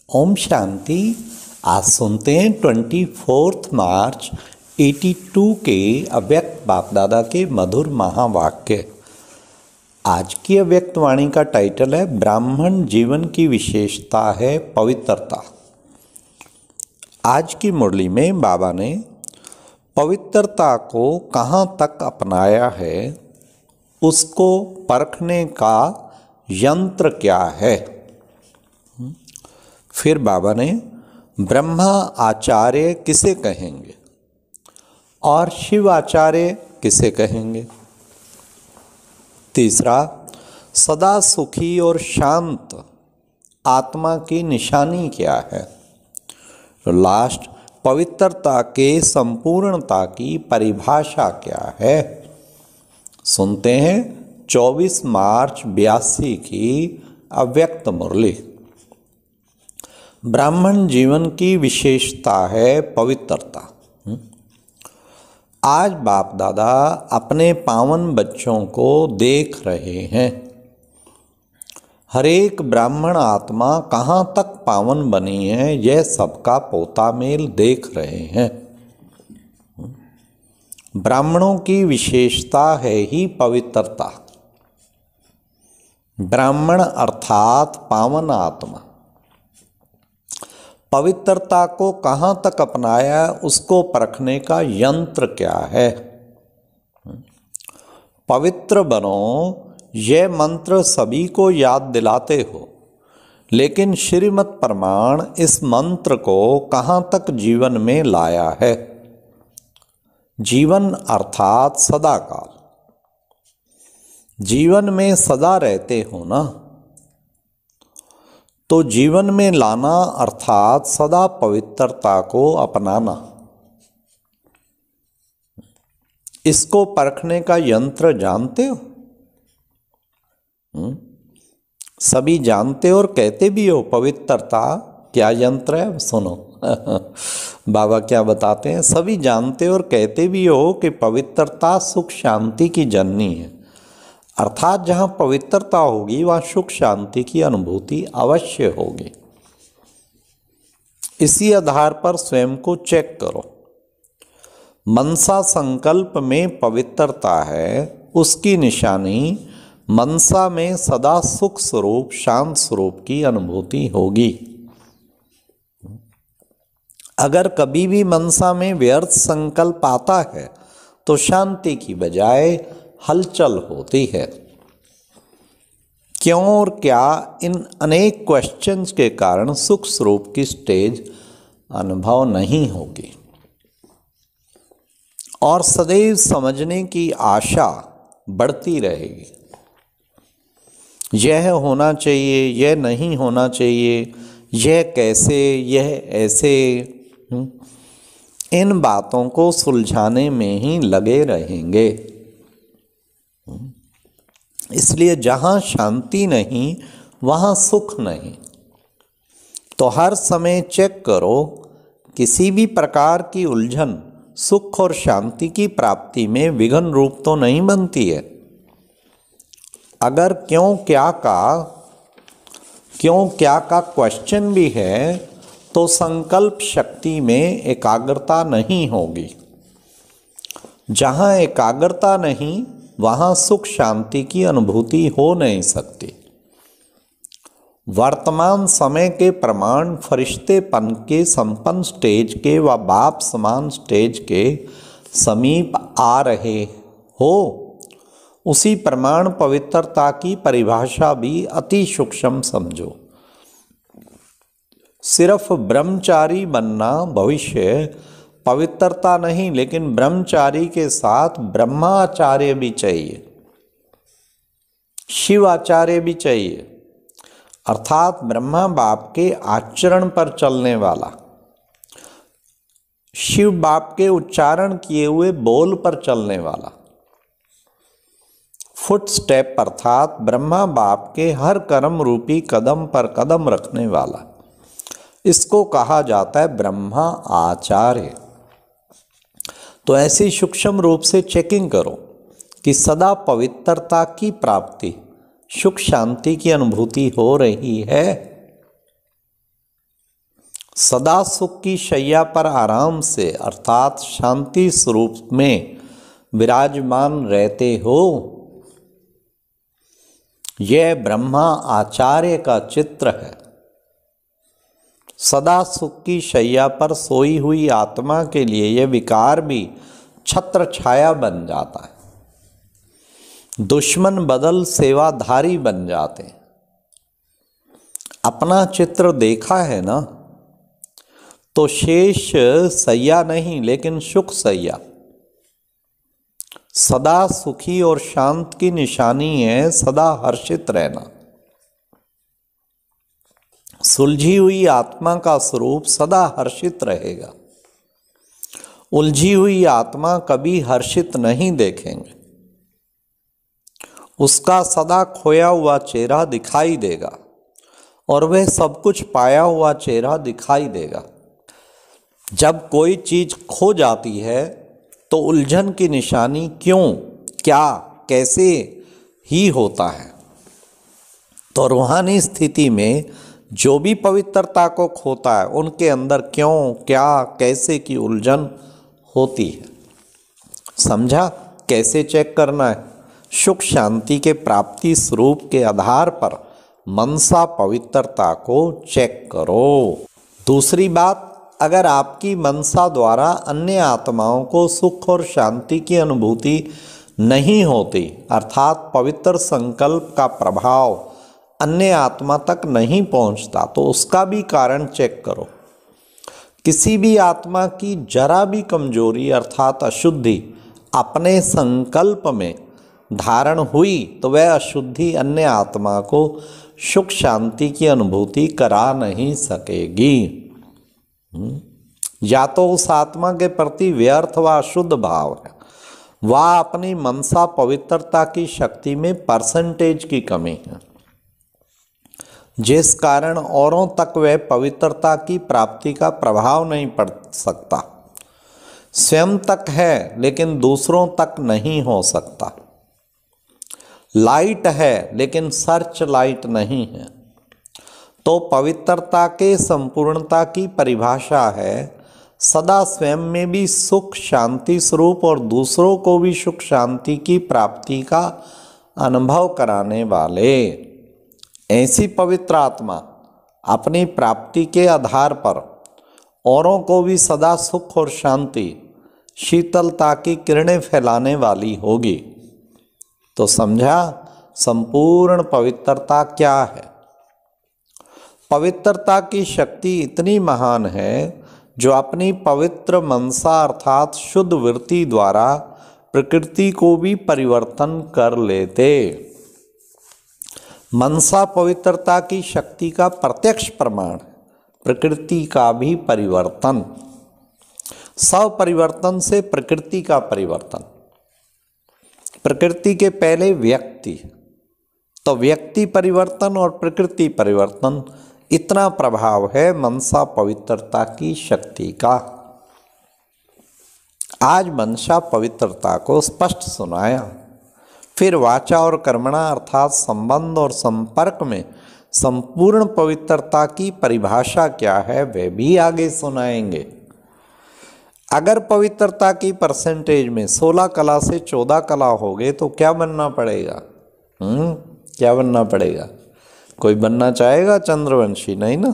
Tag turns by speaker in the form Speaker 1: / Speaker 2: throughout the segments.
Speaker 1: ओम शांति। आज सुनते हैं 24 मार्च 82 के अव्यक्त बाप दादा के मधुर महावाक्य। आज की अव्यक्त वाणी का टाइटल है ब्राह्मण जीवन की विशेषता है पवित्रता। आज की मुरली में बाबा ने पवित्रता को कहाँ तक अपनाया है, उसको परखने का यंत्र क्या है। फिर बाबा ने ब्रह्मा आचार्य किसे कहेंगे और शिव आचार्य किसे कहेंगे। तीसरा, सदा सुखी और शांत आत्मा की निशानी क्या है। लास्ट, पवित्रता के संपूर्णता की परिभाषा क्या है। सुनते हैं 24 मार्च 82 की अव्यक्त मुरली। ब्राह्मण जीवन की विशेषता है पवित्रता। आज बाप दादा अपने पावन बच्चों को देख रहे हैं। हरेक ब्राह्मण आत्मा कहाँ तक पावन बनी है, यह सबका पोता मेल देख रहे हैं। ब्राह्मणों की विशेषता है ही पवित्रता। ब्राह्मण अर्थात पावन आत्मा। पवित्रता को कहाँ तक अपनाया, उसको परखने का यंत्र क्या है। पवित्र बनो, यह मंत्र सभी को याद दिलाते हो, लेकिन श्रीमद् प्रमाण इस मंत्र को कहाँ तक जीवन में लाया है। जीवन अर्थात सदा काल। जीवन में सदा रहते हो ना, तो जीवन में लाना अर्थात सदा पवित्रता को अपनाना। इसको परखने का यंत्र जानते हो। सभी जानते हो और कहते भी हो। पवित्रता क्या यंत्र है, सुनो बाबा क्या बताते हैं। सभी जानते हो और कहते भी हो कि पवित्रता सुख शांति की जननी है। अर्थात जहाँ पवित्रता होगी वहाँ सुख शांति की अनुभूति अवश्य होगी। इसी आधार पर स्वयं को चेक करो। मनसा संकल्प में पवित्रता है, उसकी निशानी मनसा में सदा सुख स्वरूप शांत स्वरूप की अनुभूति होगी। अगर कभी भी मनसा में व्यर्थ संकल्प आता है तो शांति की बजाय हलचल होती है। क्यों और क्या, इन अनेक क्वेश्चंस के कारण सुख स्वरूप की स्टेज अनुभव नहीं होगी और सदैव समझने की आशा बढ़ती रहेगी। यह होना चाहिए, यह नहीं होना चाहिए, यह कैसे, यह ऐसे। इन बातों को सुलझाने में ही लगे रहेंगे। इसलिए जहाँ शांति नहीं वहाँ सुख नहीं। तो हर समय चेक करो, किसी भी प्रकार की उलझन सुख और शांति की प्राप्ति में विघ्न रूप तो नहीं बनती है। अगर क्यों क्या का क्वेश्चन भी है तो संकल्प शक्ति में एकाग्रता नहीं होगी। जहाँ एकाग्रता नहीं वहाँ सुख शांति की अनुभूति हो नहीं सकती। वर्तमान समय के प्रमाण फरिश्तेपन के संपन्न स्टेज के व बाप समान स्टेज के समीप आ रहे हो। उसी प्रमाण पवित्रता की परिभाषा भी अति सूक्ष्म समझो। सिर्फ ब्रह्मचारी बनना भविष्य पवित्रता नहीं, लेकिन ब्रह्मचारी के साथ ब्रह्माचार्य भी चाहिए, शिव आचार्य भी चाहिए। अर्थात ब्रह्मा बाप के आचरण पर चलने वाला, शिव बाप के उच्चारण किए हुए बोल पर चलने वाला। फुट स्टेप अर्थात ब्रह्मा बाप के हर कर्म रूपी कदम पर कदम रखने वाला। इसको कहा जाता है ब्रह्मा आचार्य। तो ऐसी सूक्ष्म रूप से चेकिंग करो कि सदा पवित्रता की प्राप्ति, सुख शांति की अनुभूति हो रही है। सदा सुख की शैया पर आराम से अर्थात शांति स्वरूप में विराजमान रहते हो। यह ब्रह्मा आचार्य का चित्र है। सदा सुख की शैया पर सोई हुई आत्मा के लिए यह विकार भी छत्र छाया बन जाता है। दुश्मन बदल सेवाधारी बन जाते हैं। अपना चित्र देखा है ना, तो शेष सैया नहीं लेकिन सुख सैया। सदा सुखी और शांत की निशानी है सदा हर्षित रहना। सुलझी हुई आत्मा का स्वरूप सदा हर्षित रहेगा। उलझी हुई आत्मा कभी हर्षित नहीं देखेंगे। उसका सदा खोया हुआ चेहरा दिखाई देगा और वह सब कुछ पाया हुआ चेहरा दिखाई देगा। जब कोई चीज खो जाती है तो उलझन की निशानी क्यों, क्या, कैसे ही होता है। तो रूहानी स्थिति में जो भी पवित्रता को खोता है उनके अंदर क्यों, क्या, कैसे की उलझन होती है। समझा कैसे चेक करना है? सुख शांति के प्राप्ति स्वरूप के आधार पर मनसा पवित्रता को चेक करो। दूसरी बात, अगर आपकी मनसा द्वारा अन्य आत्माओं को सुख और शांति की अनुभूति नहीं होती, अर्थात पवित्र संकल्प का प्रभाव अन्य आत्मा तक नहीं पहुंचता, तो उसका भी कारण चेक करो। किसी भी आत्मा की जरा भी कमजोरी अर्थात अशुद्धि अपने संकल्प में धारण हुई तो वह अशुद्धि अन्य आत्मा को सुख शांति की अनुभूति करा नहीं सकेगी। या तो उस आत्मा के प्रति व्यर्थ व अशुद्ध भाव है, वह अपनी मनसा पवित्रता की शक्ति में परसेंटेज की कमी है, जिस कारण औरों तक वह पवित्रता की प्राप्ति का प्रभाव नहीं पड़ सकता। स्वयं तक है लेकिन दूसरों तक नहीं हो सकता। लाइट है लेकिन सर्च लाइट नहीं है। तो पवित्रता के संपूर्णता की परिभाषा है सदा स्वयं में भी सुख शांति स्वरूप और दूसरों को भी सुख शांति की प्राप्ति का अनुभव कराने वाले। ऐसी पवित्र आत्मा अपनी प्राप्ति के आधार पर औरों को भी सदा सुख और शांति शीतलता की किरणें फैलाने वाली होगी। तो समझा संपूर्ण पवित्रता क्या है? पवित्रता की शक्ति इतनी महान है जो अपनी पवित्र मनसा अर्थात शुद्ध वृत्ति द्वारा प्रकृति को भी परिवर्तन कर लेते। मनसा पवित्रता की शक्ति का प्रत्यक्ष प्रमाण, प्रकृति का भी परिवर्तन। स्वपरिवर्तन से प्रकृति का परिवर्तन। प्रकृति के पहले व्यक्ति, तो व्यक्ति परिवर्तन और प्रकृति परिवर्तन, इतना प्रभाव है मनसा पवित्रता की शक्ति का। आज मनसा पवित्रता को स्पष्ट सुनाया। फिर वाचा और कर्मणा अर्थात संबंध और संपर्क में संपूर्ण पवित्रता की परिभाषा क्या है वह भी आगे सुनाएंगे। अगर पवित्रता की परसेंटेज में 16 कला से 14 कला हो गए तो क्या बनना पड़ेगा? क्या बनना पड़ेगा? कोई बनना चाहेगा चंद्रवंशी? नहीं ना।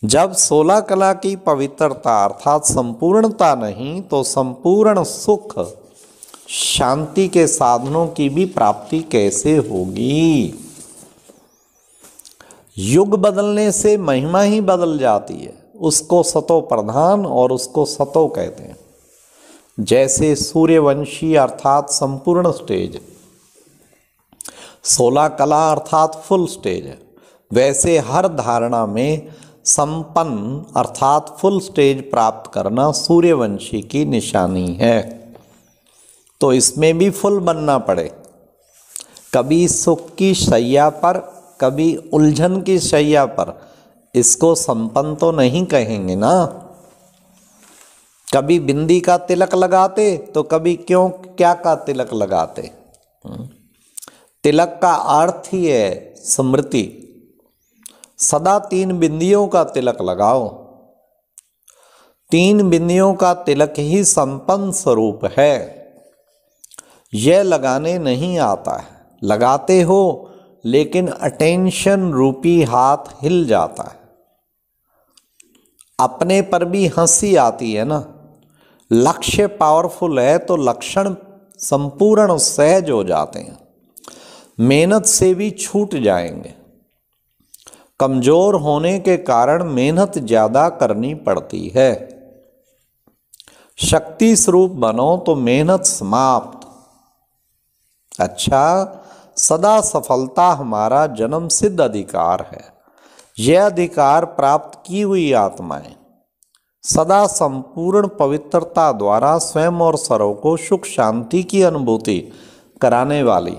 Speaker 1: जब 16 कला की पवित्रता अर्थात संपूर्णता नहीं तो संपूर्ण सुख शांति के साधनों की भी प्राप्ति कैसे होगी? युग बदलने से महिमा ही बदल जाती है। उसको सतो प्रधान और उसको सतो कहते हैं। जैसे सूर्यवंशी अर्थात संपूर्ण स्टेज, 16 कला अर्थात फुल स्टेज है, वैसे हर धारणा में संपन्न अर्थात फुल स्टेज प्राप्त करना सूर्यवंशी की निशानी है। तो इसमें भी फुल बनना पड़े। कभी सुख की शैया पर, कभी उलझन की शैया पर, इसको संपन्न तो नहीं कहेंगे ना। कभी बिंदी का तिलक लगाते तो कभी क्यों क्या का तिलक लगाते। तिलक का अर्थ ही है स्मृति। सदा 3 बिंदियों का तिलक लगाओ। तीन बिंदियों का तिलक ही संपन्न स्वरूप है। यह लगाने नहीं आता है, लगाते हो लेकिन अटेंशन रूपी हाथ हिल जाता है। अपने पर भी हंसी आती है ना। लक्ष्य पावरफुल है तो लक्षण संपूर्ण सहज हो जाते हैं, मेहनत से भी छूट जाएंगे। कमजोर होने के कारण मेहनत ज्यादा करनी पड़ती है। शक्ति स्वरूप बनो तो मेहनत समाप्त। अच्छा, सदा सफलता हमारा जन्म सिद्ध अधिकार है। यह अधिकार प्राप्त की हुई आत्माएं सदा संपूर्ण पवित्रता द्वारा स्वयं और सर्व को सुख शांति की अनुभूति कराने वाली,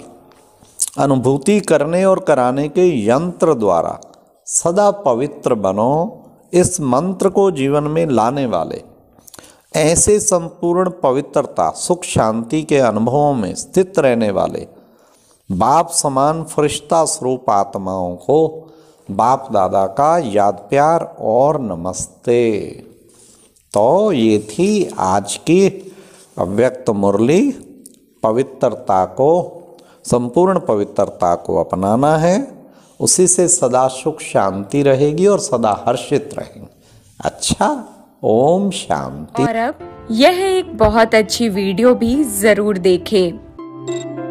Speaker 1: अनुभूति करने और कराने के यंत्र द्वारा सदा पवित्र बनो, इस मंत्र को जीवन में लाने वाले, ऐसे संपूर्ण पवित्रता सुख शांति के अनुभवों में स्थित रहने वाले बाप समान फरिश्ता स्वरूप आत्माओं को बाप दादा का याद प्यार और नमस्ते। तो ये थी आज की अव्यक्त मुरली। पवित्रता को, संपूर्ण पवित्रता को अपनाना है, उसी से सदा सुख शांति रहेगी और सदा हर्षित रहेंगे। अच्छा, ओम शांति।
Speaker 2: और अब यह एक बहुत अच्छी वीडियो भी जरूर देखें।